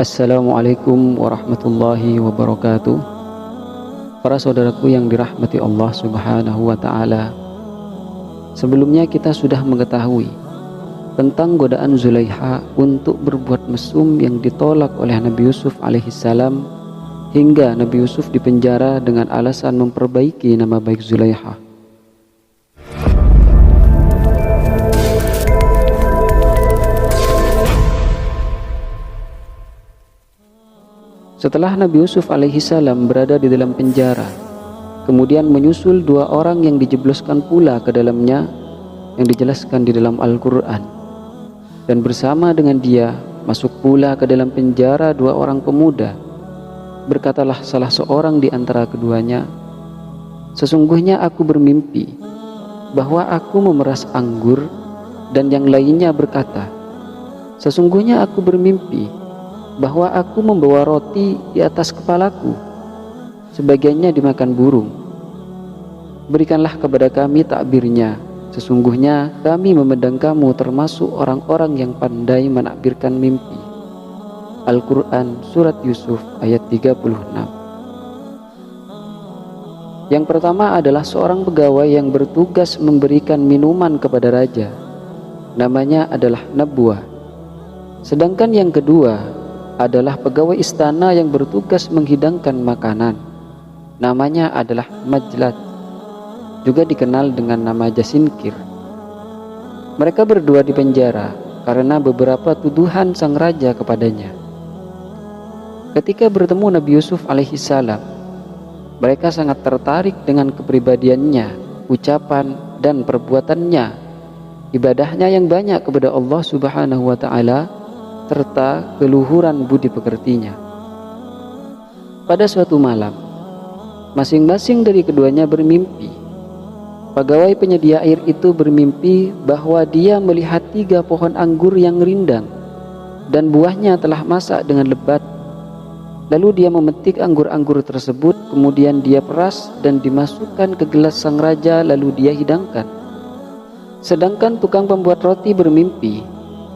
Assalamualaikum warahmatullahi wabarakatuh. Para saudaraku yang dirahmati Allah Subhanahu wa ta'ala, sebelumnya kita sudah mengetahui tentang godaan Zulaikha untuk berbuat mesum yang ditolak oleh Nabi Yusuf alaihissalam, hingga Nabi Yusuf dipenjara dengan alasan memperbaiki nama baik Zulaikha. Setelah Nabi Yusuf alaihissalam berada di dalam penjara, kemudian menyusul dua orang yang dijebloskan pula ke dalamnya, yang dijelaskan di dalam Al-Quran. Dan bersama dengan dia masuk pula ke dalam penjara dua orang pemuda. Berkatalah salah seorang di antara keduanya, "Sesungguhnya aku bermimpi bahwa aku memeras anggur." Dan yang lainnya berkata, "Sesungguhnya aku bermimpi bahwa aku membawa roti di atas kepalaku, sebagiannya dimakan burung. Berikanlah kepada kami takbirnya, sesungguhnya kami memandang kamu termasuk orang-orang yang pandai menakbirkan mimpi." Al-Quran Surat Yusuf ayat 36. Yang pertama adalah seorang pegawai yang bertugas memberikan minuman kepada raja, namanya adalah Nabwa. Sedangkan yang kedua adalah pegawai istana yang bertugas menghidangkan makanan, namanya adalah Majlat, juga dikenal dengan nama Jasinkir. Mereka berdua dipenjara karena beberapa tuduhan sang raja kepadanya. Ketika bertemu Nabi Yusuf alaihissalam, mereka sangat tertarik dengan kepribadiannya, ucapan dan perbuatannya, ibadahnya yang banyak kepada Allah Subhanahu wa ta'ala, serta keluhuran budi pekertinya. Pada suatu malam, masing-masing dari keduanya bermimpi. Pegawai penyedia air itu bermimpi bahwa dia melihat 3 pohon anggur yang rindang dan buahnya telah masak dengan lebat. Lalu dia memetik anggur-anggur tersebut, kemudian dia peras dan dimasukkan ke gelas sang raja, lalu dia hidangkan. Sedangkan tukang pembuat roti bermimpi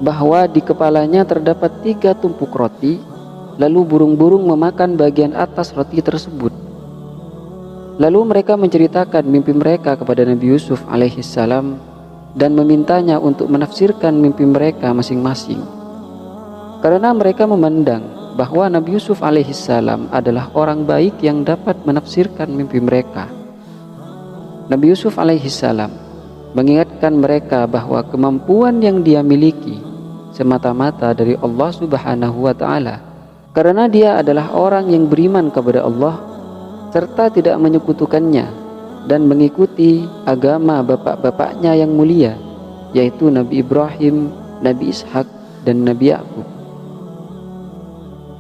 bahwa di kepalanya terdapat 3 tumpuk roti, lalu burung-burung memakan bagian atas roti tersebut. Lalu mereka menceritakan mimpi mereka kepada Nabi Yusuf alaihissalam dan memintanya untuk menafsirkan mimpi mereka masing-masing, karena mereka memandang bahwa Nabi Yusuf alaihissalam adalah orang baik yang dapat menafsirkan mimpi mereka. Nabi Yusuf alaihissalam mengingatkan mereka bahwa kemampuan yang dia miliki semata-mata dari Allah Subhanahu wa ta'ala, karena dia adalah orang yang beriman kepada Allah serta tidak menyekutukannya dan mengikuti agama bapak-bapaknya yang mulia, yaitu Nabi Ibrahim, Nabi Ishak, dan Nabi Yakub.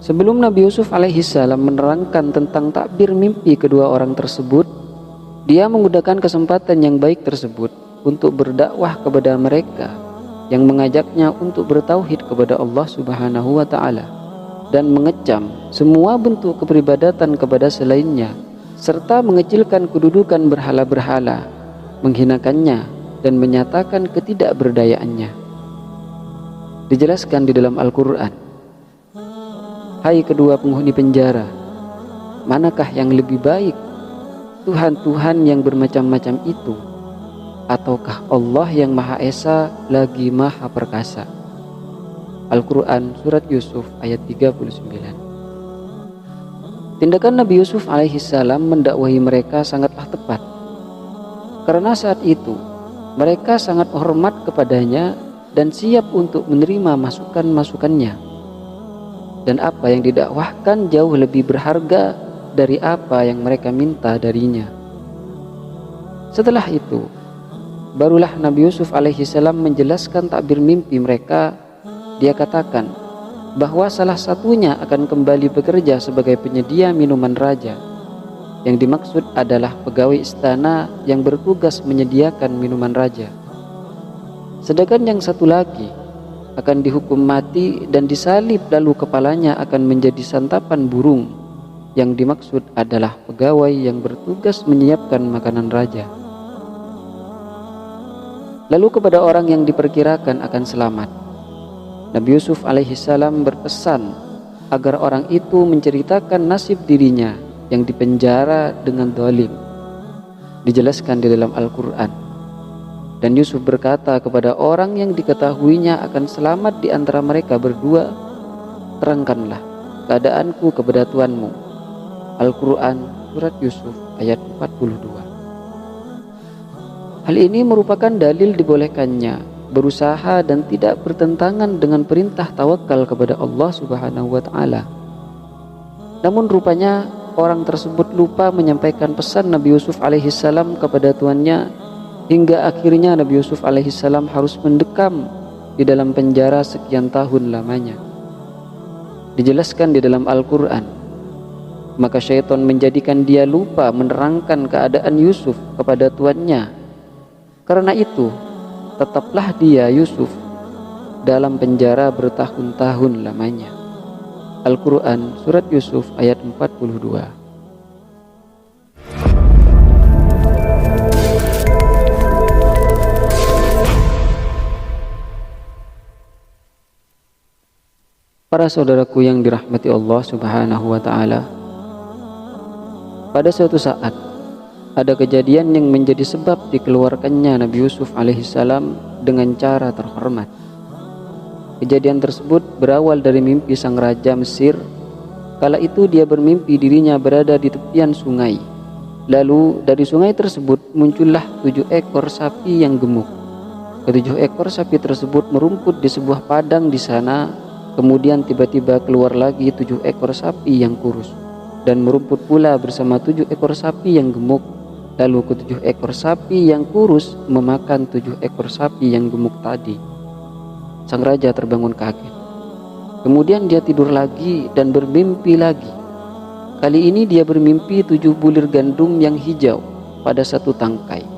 Sebelum Nabi Yusuf alaihissalam menerangkan tentang takbir mimpi kedua orang tersebut, dia menggunakan kesempatan yang baik tersebut untuk berdakwah kepada mereka, yang mengajaknya untuk bertauhid kepada Allah Subhanahu wa ta'ala dan mengecam semua bentuk keperibadatan kepada selainnya, serta mengecilkan kedudukan berhala-berhala, menghinakannya dan menyatakan ketidakberdayaannya. Dijelaskan di dalam Al-Quran, "Hai kedua penghuni penjara, manakah yang lebih baik, Tuhan-Tuhan yang bermacam-macam itu, ataukah Allah yang Maha Esa lagi Maha Perkasa?" Al-Quran Surat Yusuf ayat 39. Tindakan Nabi Yusuf alaihissalam mendakwahi mereka sangatlah tepat, karena saat itu mereka sangat hormat kepadanya dan siap untuk menerima masukan-masukannya, dan apa yang didakwahkan jauh lebih berharga dari apa yang mereka minta darinya. Setelah itu barulah Nabi Yusuf alaihissalam menjelaskan takbir mimpi mereka. Dia katakan bahwa salah satunya akan kembali bekerja sebagai penyedia minuman raja. Yang dimaksud adalah pegawai istana yang bertugas menyediakan minuman raja. Sedangkan yang satu lagi akan dihukum mati dan disalib, lalu kepalanya akan menjadi santapan burung. Yang dimaksud adalah pegawai yang bertugas menyiapkan makanan raja. Lalu kepada orang yang diperkirakan akan selamat, Nabi Yusuf alaihissalam berpesan agar orang itu menceritakan nasib dirinya yang dipenjara dengan zalim. Dijelaskan di dalam Al-Quran. Dan Yusuf berkata kepada orang yang diketahuinya akan selamat di antara mereka berdua, terangkanlah keadaanku kepada Tuanmu. Al-Quran Surat Yusuf ayat 42. Hal ini merupakan dalil dibolehkannya berusaha dan tidak bertentangan dengan perintah tawakal kepada Allah Subhanahu wa Ta'ala. Namun rupanya orang tersebut lupa menyampaikan pesan Nabi Yusuf alaihissalam kepada tuannya, hingga akhirnya Nabi Yusuf alaihissalam harus mendekam di dalam penjara sekian tahun lamanya. Dijelaskan di dalam Al-Quran, maka syaitan menjadikan dia lupa menerangkan keadaan Yusuf kepada tuannya. Karena itu tetaplah dia Yusuf dalam penjara bertahun-tahun lamanya. Al-Quran Surat Yusuf ayat 42. Para saudaraku yang dirahmati Allah Subhanahu wa Ta'ala, pada suatu saat ada kejadian yang menjadi sebab dikeluarkannya Nabi Yusuf alaihissalam dengan cara terhormat. Kejadian tersebut berawal dari mimpi sang raja Mesir. Kala itu dia bermimpi dirinya berada di tepian sungai. Lalu dari sungai tersebut muncullah 7 ekor sapi yang gemuk. Ke-7 ekor sapi tersebut merumput di sebuah padang di sana. Kemudian tiba-tiba keluar lagi 7 ekor sapi yang kurus dan merumput pula bersama 7 ekor sapi yang gemuk. Lalu ke-7 ekor sapi yang kurus memakan 7 ekor sapi yang gemuk tadi. Sang raja terbangun kaget. Kemudian dia tidur lagi dan bermimpi lagi. Kali ini dia bermimpi 7 bulir gandum yang hijau pada satu tangkai.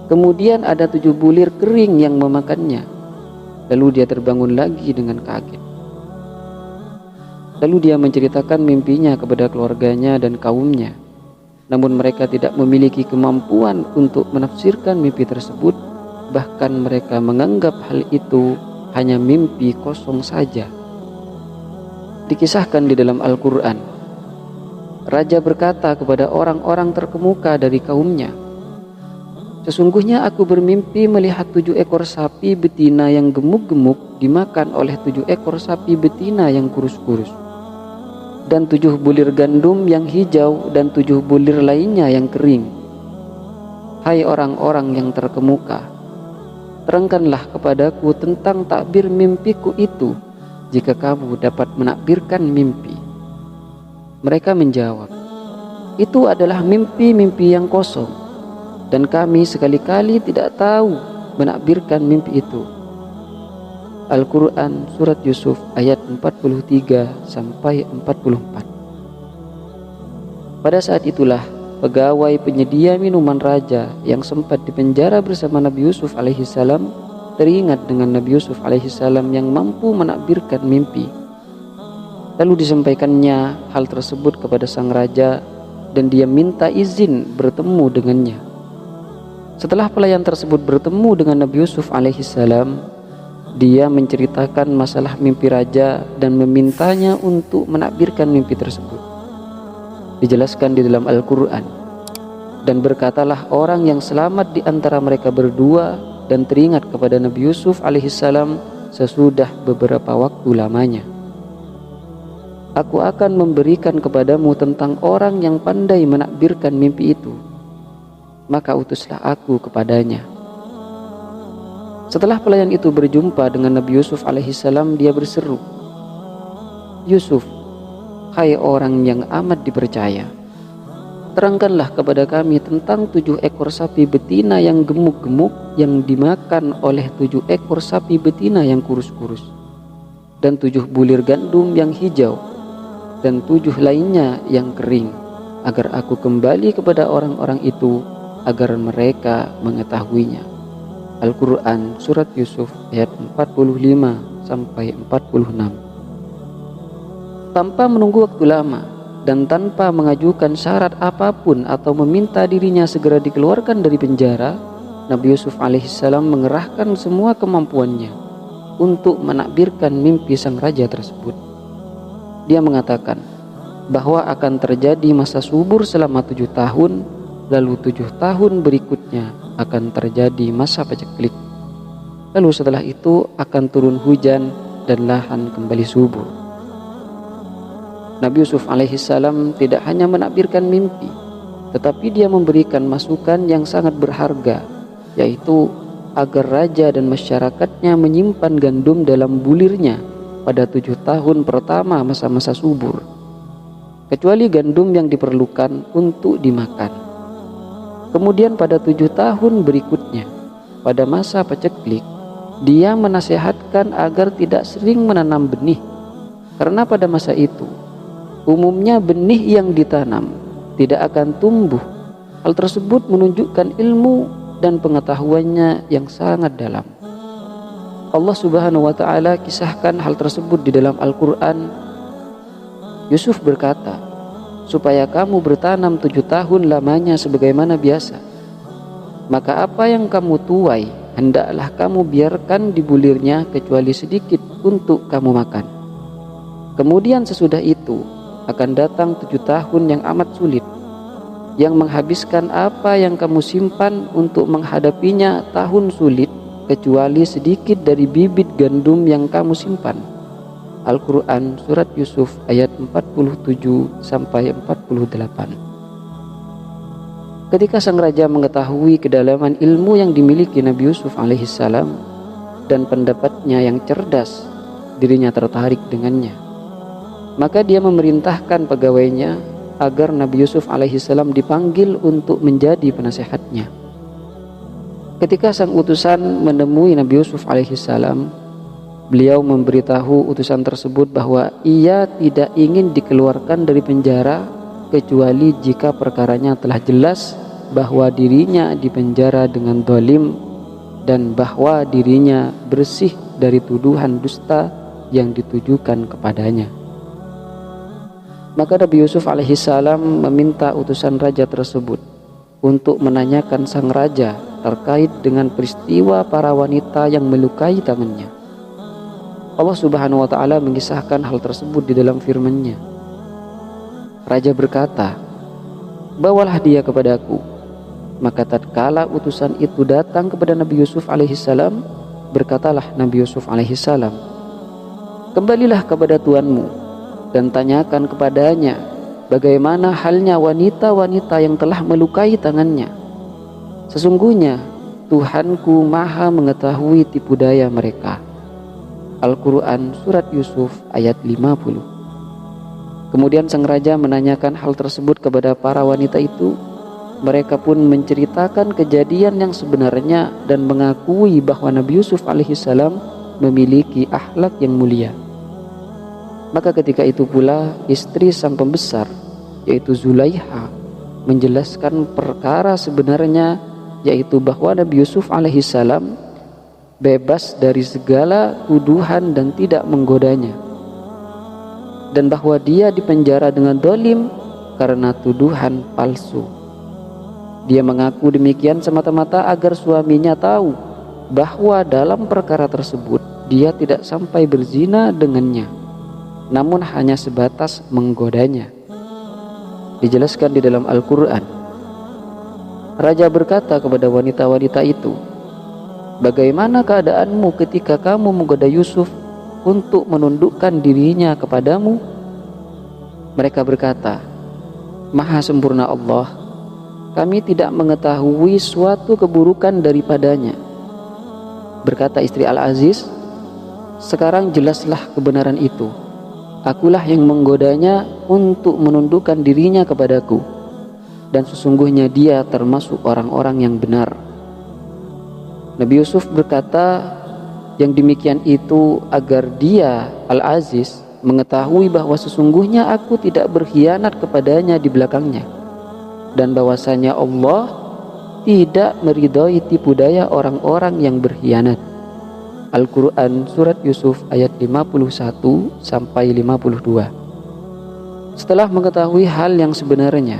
Kemudian ada 7 bulir kering yang memakannya. Lalu dia terbangun lagi dengan kaget. Lalu dia menceritakan mimpinya kepada keluarganya dan kaumnya. Namun mereka tidak memiliki kemampuan untuk menafsirkan mimpi tersebut. Bahkan mereka menganggap hal itu hanya mimpi kosong saja. Dikisahkan di dalam Al-Quran, raja berkata kepada orang-orang terkemuka dari kaumnya, "Sesungguhnya aku bermimpi melihat 7 ekor sapi betina yang gemuk-gemuk dimakan oleh 7 ekor sapi betina yang kurus-kurus, dan 7 bulir gandum yang hijau dan 7 bulir lainnya yang kering. Hai orang-orang yang terkemuka, terangkanlah kepadaku tentang takbir mimpiku itu jika kamu dapat menakbirkan mimpi." Mereka menjawab, "Itu adalah mimpi-mimpi yang kosong, dan kami sekali-kali tidak tahu menakbirkan mimpi itu." Al-Quran Surat Yusuf ayat 43 sampai 44. Pada saat itulah pegawai penyedia minuman raja yang sempat dipenjara bersama Nabi Yusuf alaihissalam teringat dengan Nabi Yusuf alaihissalam yang mampu menakbirkan mimpi. Lalu disampaikannya hal tersebut kepada sang raja dan dia minta izin bertemu dengannya. Setelah pelayan tersebut bertemu dengan Nabi Yusuf alaihissalam, dia menceritakan masalah mimpi raja dan memintanya untuk menakbirkan mimpi tersebut. Dijelaskan di dalam Al-Quran, dan berkatalah orang yang selamat di antara mereka berdua dan teringat kepada Nabi Yusuf alaihissalam sesudah beberapa waktu lamanya, "Aku akan memberikan kepadamu tentang orang yang pandai menakbirkan mimpi itu. Maka utuslah aku kepadanya." Setelah pelayan itu berjumpa dengan Nabi Yusuf alaihissalam, dia berseru, "Yusuf, hai orang yang amat dipercaya, terangkanlah kepada kami tentang 7 ekor sapi betina yang gemuk-gemuk yang dimakan oleh 7 ekor sapi betina yang kurus-kurus, dan 7 bulir gandum yang hijau, dan 7 lainnya yang kering, agar aku kembali kepada orang-orang itu agar mereka mengetahuinya." Al-Quran Surat Yusuf ayat 45 sampai 46. Tanpa menunggu waktu lama dan tanpa mengajukan syarat apapun atau meminta dirinya segera dikeluarkan dari penjara, Nabi Yusuf alaihissalam mengerahkan semua kemampuannya untuk menakbirkan mimpi sang raja tersebut. dia mengatakan bahwa akan terjadi masa subur selama 7 tahun, lalu 7 tahun berikutnya akan terjadi masa paceklik. Lalu setelah itu akan turun hujan dan lahan kembali subur. Nabi Yusuf alaihissalam tidak hanya menakbirkan mimpi, tetapi dia memberikan masukan yang sangat berharga, yaitu agar raja dan masyarakatnya menyimpan gandum dalam bulirnya pada 7 tahun pertama masa-masa subur, kecuali gandum yang diperlukan untuk dimakan. Kemudian pada 7 tahun berikutnya, pada masa paceklik, dia menasihatkan agar tidak sering menanam benih, karena pada masa itu umumnya benih yang ditanam tidak akan tumbuh. Hal tersebut menunjukkan ilmu dan pengetahuannya yang sangat dalam. Allah Subhanahu wa Ta'ala kisahkan hal tersebut di dalam Al-Quran. Yusuf berkata, supaya kamu bertanam 7 tahun lamanya sebagaimana biasa, maka apa yang kamu tuai hendaklah kamu biarkan di bulirnya kecuali sedikit untuk kamu makan. Kemudian sesudah itu akan datang 7 tahun yang amat sulit, yang menghabiskan apa yang kamu simpan untuk menghadapinya tahun sulit, kecuali sedikit dari bibit gandum yang kamu simpan. Al-Quran Surat Yusuf ayat 47-48. Ketika sang raja mengetahui kedalaman ilmu yang dimiliki Nabi Yusuf alaihissalam dan pendapatnya yang cerdas, dirinya tertarik dengannya. Maka dia memerintahkan pegawainya agar Nabi Yusuf alaihissalam dipanggil untuk menjadi penasehatnya. Ketika sang utusan menemui Nabi Yusuf alaihissalam, beliau memberitahu utusan tersebut bahwa ia tidak ingin dikeluarkan dari penjara kecuali jika perkaranya telah jelas bahwa dirinya dipenjara dengan zalim dan bahwa dirinya bersih dari tuduhan dusta yang ditujukan kepadanya. Maka Nabi Yusuf alaihissalam meminta utusan raja tersebut untuk menanyakan sang raja terkait dengan peristiwa para wanita yang melukai tangannya. Allah Subhanahu wa Ta'ala mengisahkan hal tersebut di dalam firman-Nya. Raja berkata, bawalah dia kepadaku. Maka tatkala utusan itu datang kepada Nabi Yusuf alaihissalam, berkatalah Nabi Yusuf alaihissalam, kembalilah kepada tuanmu dan tanyakan kepadanya bagaimana halnya wanita-wanita yang telah melukai tangannya. Sesungguhnya Tuhanku maha mengetahui tipu daya mereka. Al-Quran Surat Yusuf ayat 50. Kemudian sang raja menanyakan hal tersebut kepada para wanita itu. Mereka pun menceritakan kejadian yang sebenarnya dan mengakui bahwa Nabi Yusuf alaihissalam memiliki akhlak yang mulia. Maka ketika itu pula istri sang pembesar, yaitu Zulaiha, menjelaskan perkara sebenarnya, yaitu bahwa Nabi Yusuf alaihissalam bebas dari segala tuduhan dan tidak menggodanya, dan bahwa dia dipenjara dengan zalim karena tuduhan palsu. Dia mengaku demikian semata-mata agar suaminya tahu bahwa dalam perkara tersebut dia tidak sampai berzina dengannya, namun hanya sebatas menggodanya. Dijelaskan di dalam Al-Quran. Raja berkata kepada wanita-wanita itu, bagaimana keadaanmu ketika kamu menggoda Yusuf untuk menundukkan dirinya kepadamu? Mereka berkata, Maha sempurna Allah, kami tidak mengetahui suatu keburukan daripadanya. Berkata istri Al-Aziz, sekarang jelaslah kebenaran itu. Akulah yang menggodanya untuk menundukkan dirinya kepadaku, dan sesungguhnya dia termasuk orang-orang yang benar. Nabi Yusuf berkata yang demikian itu agar dia, Al-Aziz, mengetahui bahwa sesungguhnya aku tidak berkhianat kepadanya di belakangnya, dan bahwasanya Allah tidak meridhoi tipu daya orang-orang yang berkhianat. Al-Quran Surat Yusuf ayat 51-52. Setelah mengetahui hal yang sebenarnya,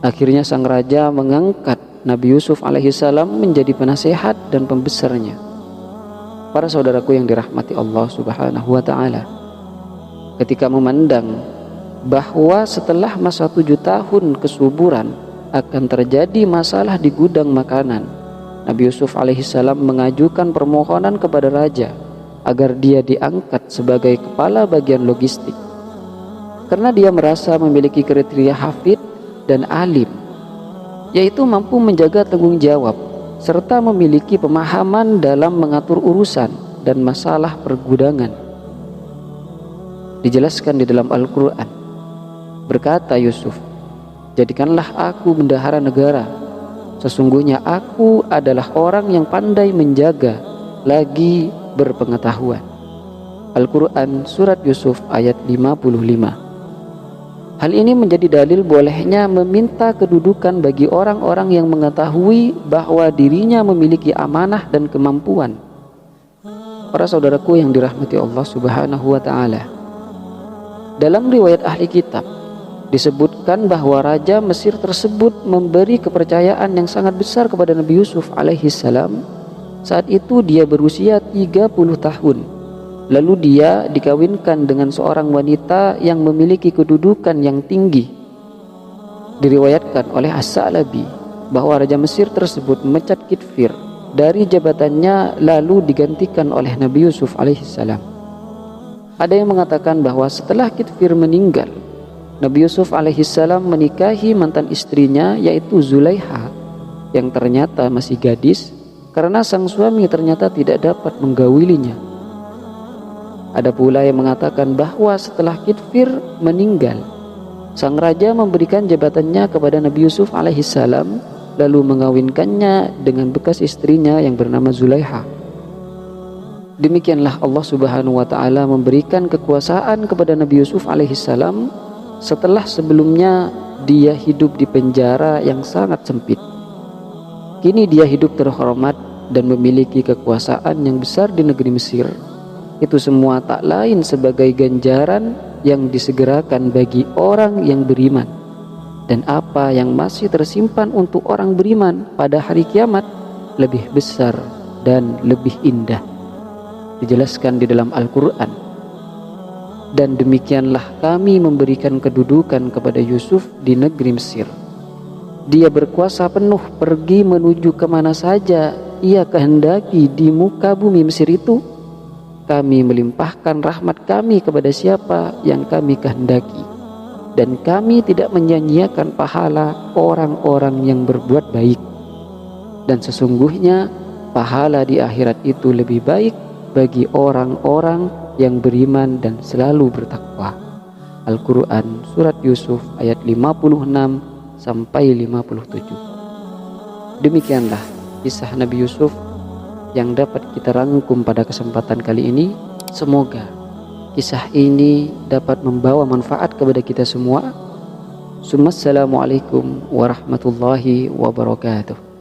akhirnya sang raja mengangkat Nabi Yusuf alaihissalam menjadi penasehat dan pembesarnya. Para saudaraku yang dirahmati Allah Subhanahu wa Ta'ala, ketika memandang bahwa setelah masa 7 tahun kesuburan akan terjadi masalah di gudang makanan, Nabi Yusuf alaihissalam mengajukan permohonan kepada raja agar dia diangkat sebagai kepala bagian logistik, karena dia merasa memiliki kriteria hafid dan alim, yaitu mampu menjaga tanggung jawab serta memiliki pemahaman dalam mengatur urusan dan masalah pergudangan. Dijelaskan di dalam Al-Quran, berkata Yusuf, "Jadikanlah aku bendahara negara. Sesungguhnya aku adalah orang yang pandai menjaga lagi berpengetahuan." Al-Quran Surat Yusuf ayat 55. Hal ini menjadi dalil bolehnya meminta kedudukan bagi orang-orang yang mengetahui bahwa dirinya memiliki amanah dan kemampuan. Para saudaraku yang dirahmati Allah Subhanahu wa Ta'ala, dalam riwayat ahli kitab disebutkan bahwa raja Mesir tersebut memberi kepercayaan yang sangat besar kepada Nabi Yusuf alaihissalam. Saat itu dia berusia 30 tahun. Lalu dia dikawinkan dengan seorang wanita yang memiliki kedudukan yang tinggi. Diriwayatkan oleh As-Sa'labi bahwa raja Mesir tersebut memecat Kitfir dari jabatannya lalu digantikan oleh Nabi Yusuf alaihissalam. Ada yang mengatakan bahwa setelah Kitfir meninggal, Nabi Yusuf alaihissalam menikahi mantan istrinya yaitu Zulaiha yang ternyata masih gadis karena sang suami ternyata tidak dapat menggaulinya. Ada pula yang mengatakan bahwa setelah Kitfir meninggal, sang raja memberikan jabatannya kepada Nabi Yusuf alaihissalam lalu mengawinkannya dengan bekas istrinya yang bernama Zulaiha. Demikianlah Allah Subhanahu wa Ta'ala memberikan kekuasaan kepada Nabi Yusuf alaihissalam setelah sebelumnya dia hidup di penjara yang sangat sempit. Kini dia hidup terhormat dan memiliki kekuasaan yang besar di negeri Mesir. Itu semua tak lain sebagai ganjaran yang disegerakan bagi orang yang beriman. Dan apa yang masih tersimpan untuk orang beriman pada hari kiamat lebih besar dan lebih indah. Dijelaskan di dalam Al-Quran, "Dan demikianlah kami memberikan kedudukan kepada Yusuf di negeri Mesir. Dia berkuasa penuh pergi menuju kemana saja ia kehendaki di muka bumi Mesir itu. Kami melimpahkan rahmat kami kepada siapa yang kami kehendaki. Dan kami tidak menyia-nyiakan pahala orang-orang yang berbuat baik. Dan sesungguhnya pahala di akhirat itu lebih baik bagi orang-orang yang beriman dan selalu bertakwa." Al-Quran Surat Yusuf ayat 56 sampai 57. Demikianlah kisah Nabi Yusuf yang dapat kita rangkum pada kesempatan kali ini. Semoga kisah ini dapat membawa manfaat kepada kita semua. Assalamualaikum warahmatullahi wabarakatuh.